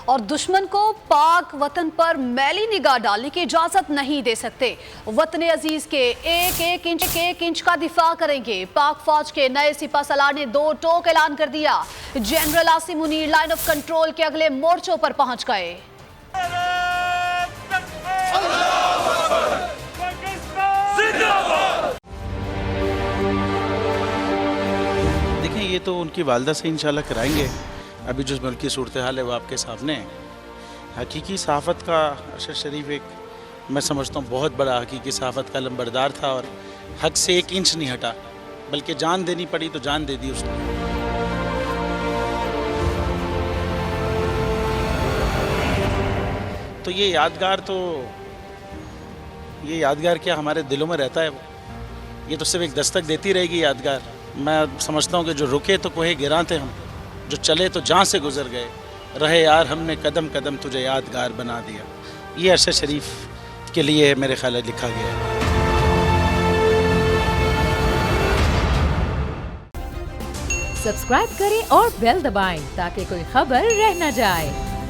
और दुश्मन को पाक वतन पर मैली निगाह डालने की इजाजत नहीं दे सकते। वतन अजीज के एक इंच का दिफा करेंगे। पाक फौज के नए सिपा सलार ने 2 टोक ऐलान कर दिया। General Asim Munir line of control के अगले मोर्चों पर पहुंच गए। देखें, ये तो उनकी वालदा से इंशाल्लाह कराएंगे। अभी जो मुल्क की सूरत हाल है वो आपके सामने है। हकीकी सहाफ़त का अरशद शरीफ एक, मैं समझता हूँ, बहुत बड़ा हकीकी सहाफ़त का लंबरदार था और हक से 1 इंच नहीं हटा, बल्कि जान देनी पड़ी तो जान दे दी उसने। तो ये यादगार क्या हमारे दिलों में रहता है। ये तो सिर्फ एक दस्तक देती रहेगी यादगार। मैं समझता हूँ कि जो रुके तो कोहे गिरां थे हम, जो चले तो जहाँ से गुजर गए, रहे यार हमने कदम कदम तुझे यादगार बना दिया। ये अरशद शरीफ के लिए मेरे ख्याल लिखा गया है। सब्सक्राइब करें और बेल दबाएं ताकि कोई खबर रह न जाए।